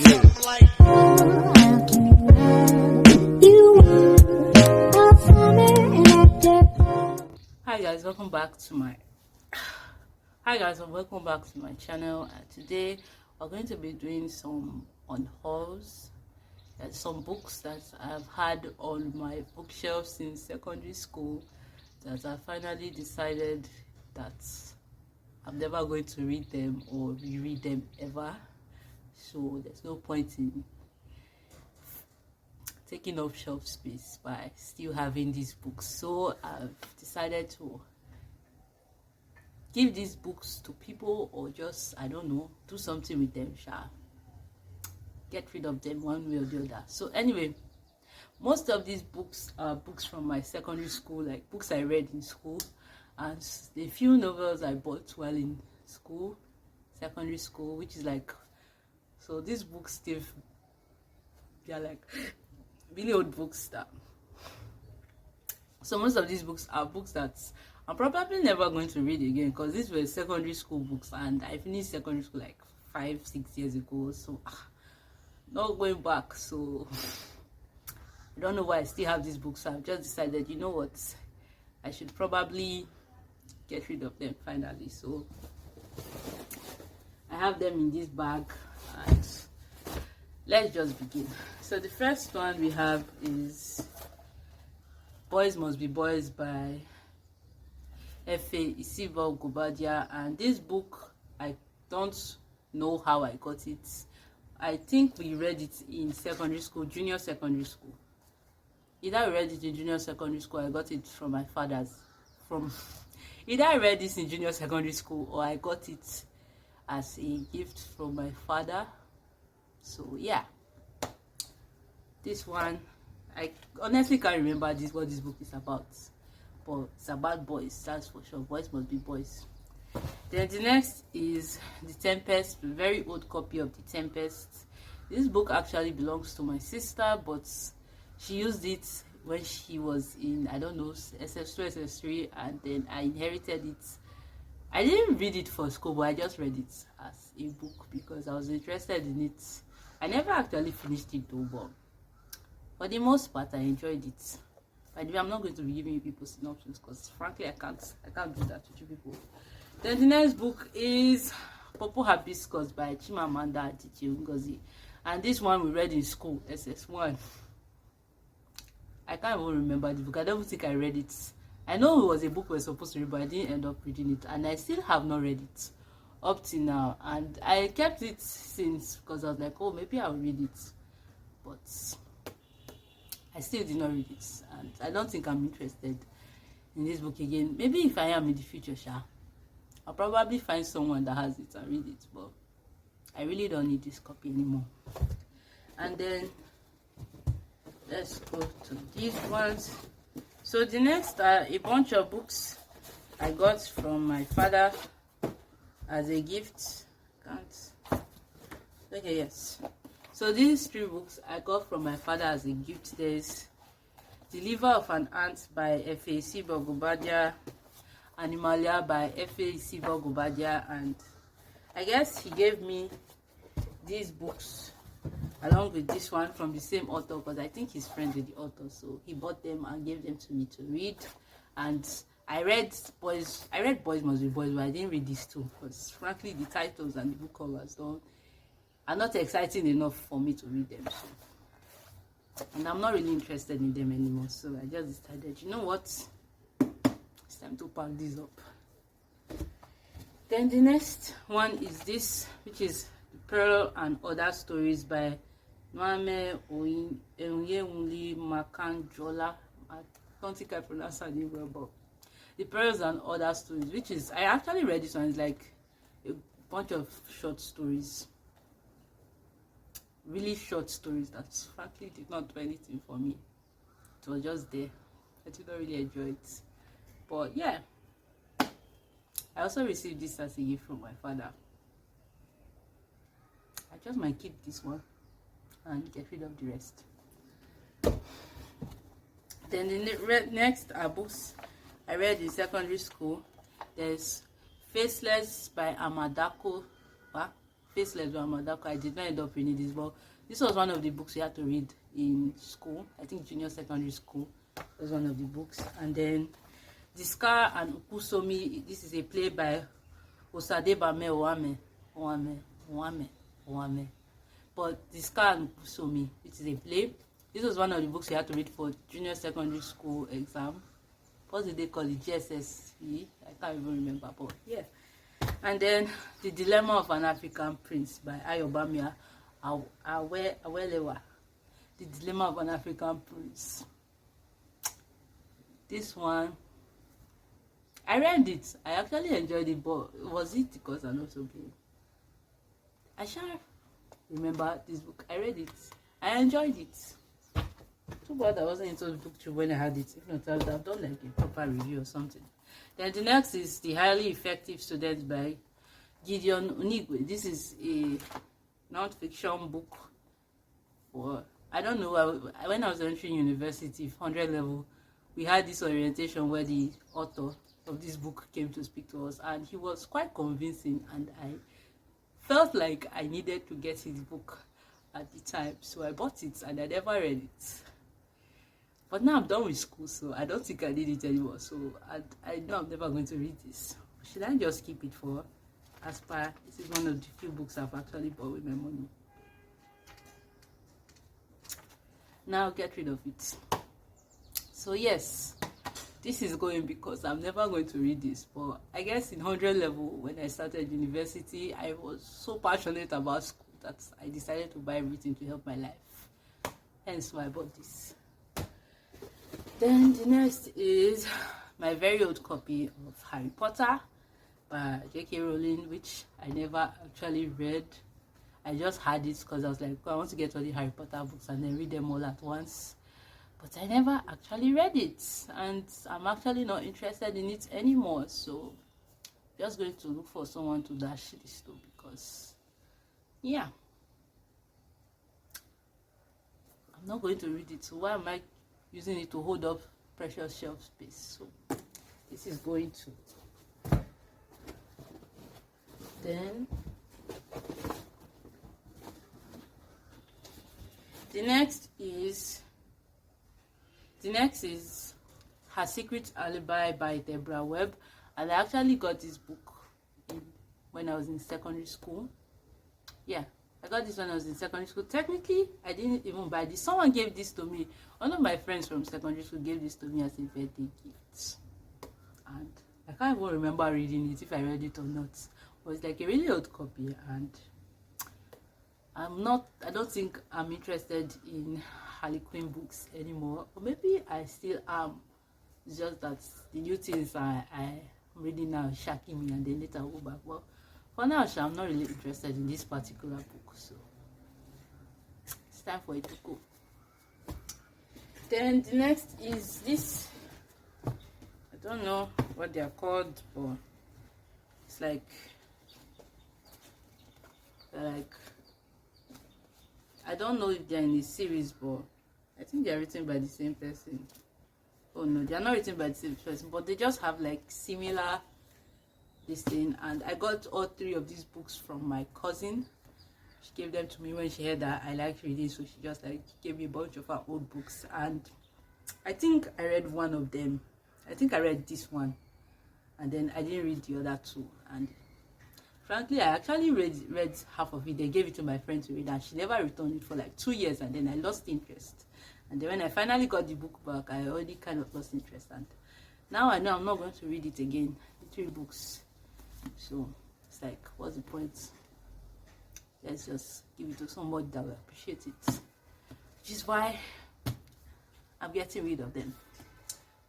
Hi guys, welcome back to my channel. And today we're going to be doing some unhauls. There's some books that I've had on my bookshelf since secondary school that I finally decided that I'm never going to read them or reread them ever. So there's no point in taking up shelf space by still having these books. So I've decided to give these books to people, or just, I don't know, do something with them, get rid of them one way or the other. So anyway, most of these books are books from my secondary school, like books I read in school, and the few novels I bought while in school, secondary school, which is like, so these books they're like really old books. So most of these books are books that I'm probably never going to read again, because these were secondary school books and I finished secondary school like 5-6 years ago, so not going back. So I don't know why I still have these books. So I've just decided, you know what, I should probably get rid of them finally. So I have them in this bag, and let's just begin. So the first one we have is Boys Must Be Boys by Eghe and this book, I don't know how I got it. I think we read it in secondary school, junior secondary school. Either I read it in junior secondary school, I got it from my father's. Either I read this in junior secondary school or I got it as a gift from my father. So yeah, this one, I honestly can't remember what this book is about, but it's about boys, that's for sure. Boys must be boys. Then the next is The Tempest, a very old copy of The Tempest. This book actually belongs to my sister, but she used it when she was in, I don't know, SS2, SS3, and then I inherited it. I didn't read it for school, but I just read it as a book because I was interested in it. I never actually finished it though, but for the most part I enjoyed it. By the way, I'm not going to be giving you people synopsis because frankly I can't do that with you people. Then the next book is Purple Hibiscus by Chimamanda Adichie Ngozi, and this one we read in school, SS1. I can't even remember the book. I don't think I read it. I know it was a book we were supposed to read, but I didn't end up reading it, and I still have not read it up till now. And I kept it since because I was like, oh, maybe I'll read it, but I still did not read it, and I don't think I'm interested in this book again. Maybe if I am in the future, I'll probably find someone that has it and read it, but I really don't need this copy anymore. And then let's go to these ones. So the next are a bunch of books I got from my father as a gift. Okay, yes. So these 3 books I got from my father as a gift. There's The Liver of an Ant by Eghe, Animalia by Eghe, and I guess he gave me these books along with this one from the same author, because I think he's friends with the author, so he bought them and gave them to me to read. And I read Boys Must Be Boys, but I didn't read these two because frankly the titles and the book covers are not exciting enough for me to read them. So, and I'm not really interested in them anymore, so I just decided, you know what, it's time to pack these up. Then the next one is this, which is The Pearl and Other Stories by Nwame Onyenwuli Makanjola. I don't think I pronounced her name well, but The Pearls and Other Stories, which is, I actually read this one. It's like a bunch of short stories, really short stories that frankly did not do anything for me. It was just there. I did not really enjoy it, but yeah, I also received this as a gift from my father. I just might keep this one and get rid of the rest. Then the next are books I read in secondary school. There's Faceless by Amadako Faceless by Madako. I did not end up reading this, but this was one of the books we had to read in school. I think junior secondary school was one of the books. And then The Scar and Ukusomi. This is a play by Osadebame Owame. But The Scar and Ukusomi, it is a play. This was one of the books we had to read for junior secondary school exam. What did they call it? GSSE? I can't even remember, but yeah. And then The Dilemma of an African Prince by Ayobami Awelewa. The Dilemma of an African Prince. This one, I read it. I actually enjoyed it, but was it because I'm not so good? I shall remember this book. I read it. I enjoyed it. Too bad I wasn't into the book too when I had it. If not, I would have done like a proper review or something. Then the next is The Highly Effective Student by Gideon Onigwe. This is a non-fiction book for, I don't know, when I was entering university, 100 level, we had this orientation where the author of this book came to speak to us, and he was quite convincing, and I felt like I needed to get his book at the time, so I bought it and I never read it. But now I'm done with school, so I don't think I need it anymore. So I know I'm never going to read this. Should I just keep it for as per? This is one of the few books I've actually bought with my money. Now get rid of it. So yes, this is going because I'm never going to read this. But I guess in 100 level, when I started university, I was so passionate about school that I decided to buy everything to help my life. Hence why I bought this. Then the next is my very old copy of Harry Potter by J.K. Rowling, which I never actually read. I just had it because I was like, oh, I want to get all the Harry Potter books and then read them all at once. But I never actually read it, and I'm actually not interested in it anymore. So just going to look for someone to dash this to, because yeah, I'm not going to read it. So why am I using it to hold up precious shelf space? So this is going to. Then the next is Her Secret Alibi by Deborah Webb, and I actually got this book when I was in secondary school. Yeah, I got this when I was in secondary school. Technically, I didn't even buy this. Someone gave this to me. One of my friends from secondary school gave this to me as a birthday gift. And I can't even remember reading it, if I read it or not. But it's like a really old copy, and I don't think I'm interested in Harley Quinn books anymore. Or maybe I still am. It's just that the new things I'm reading now is shocking me, and then later I'll go back. Well, for now, I'm not really interested in this particular book, so it's time for it to go. Then the next is this. I don't know what they are called, but it's like I don't know if they're in a series, but I think they're written by the same person. Oh no, they're not written by the same person, but they just have like similar this thing. And I got all three of these books from my cousin. She gave them to me when she heard that I like reading, so she just like gave me a bunch of her old books. And I think I read one of them. I think I read this one, and then I didn't read the other two. And frankly, I actually read half of it. They gave it to my friend to read, and she never returned it for like 2 years, and then I lost interest. And then when I finally got the book back, I already kind of lost interest, and now I know I'm not going to read it again. The 3 books. So it's like, what's the point? Let's just give it to somebody that will appreciate it. Which is why I'm getting rid of them,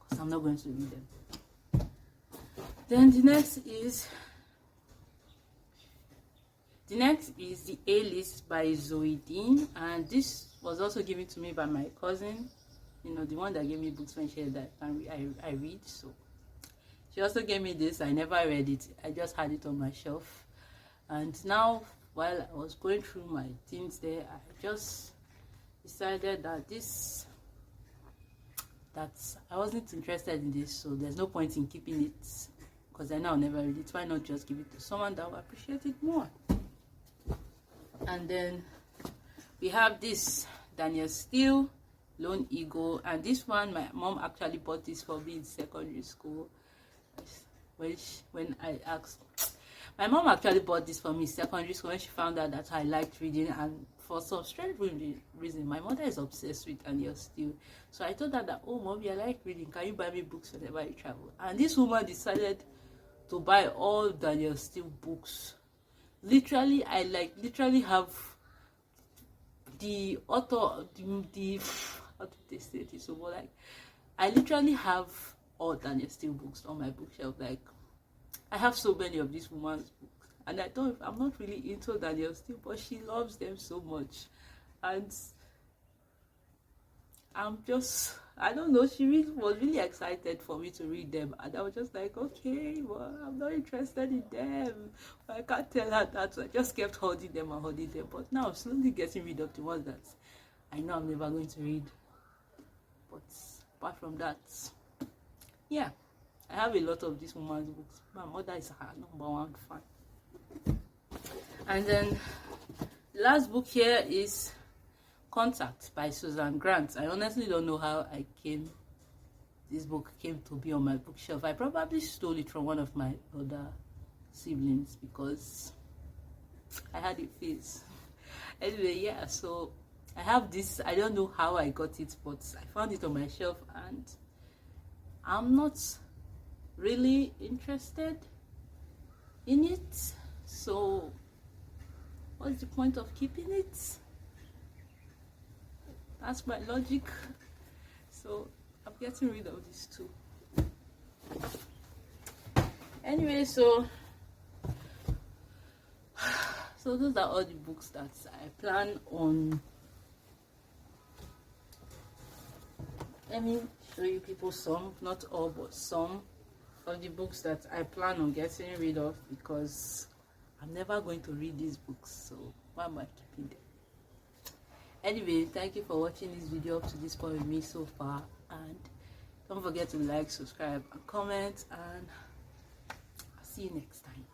because I'm not going to read them. Then the next is The A-List by Zoe Dean, and this was also given to me by my cousin, you know, the one that gave me books when she had that I read. So she also gave me this. I never read it. I just had it on my shelf, and now while I was going through my things there, I just decided that I wasn't interested in this, so there's no point in keeping it, because I know I'll never read it. Why not just give it to someone that will appreciate it more? And then we have this Daniel Steele Lone Eagle, and this one my mom actually bought this for me in secondary school. When I asked, my mom actually bought this for me in secondary school when she found out that I liked reading, and for some strange reason my mother is obsessed with Daniel Steele. So I told her that, oh mommy, I like reading, can you buy me books whenever you travel? And this woman decided to buy all Daniel Steele books. Literally, I literally have the author, the how do they say this? So like, I literally have all Daniel Steele books on my bookshelf. Like, I have so many of this woman's books, and I'm not really into Daniel Steele, but she loves them so much, and I don't know, she was really excited for me to read them, and I was just like, okay, well, I'm not interested in them. But I can't tell her that, so I just kept holding them. But now I'm slowly getting rid of the ones that I know I'm never going to read. But apart from that, yeah, I have a lot of this woman's books. My mother is her #1 fan. And then the last book here is Contact by Susan Grant. I honestly don't know how this book came to be on my bookshelf. I probably stole it from one of my other siblings because I had a face. Anyway, yeah, so I have this. I don't know how I got it, but I found it on my shelf, and I'm not really interested in it. So what's the point of keeping it? That's my logic. So I'm getting rid of this too. Anyway, so those are all the books that I plan on. Let me show you people some, not all, but some of the books that I plan on getting rid of, because I'm never going to read these books, so why am I keeping them? Anyway, thank you for watching this video up to this point with me so far, and don't forget to like, subscribe, and comment, and I'll see you next time.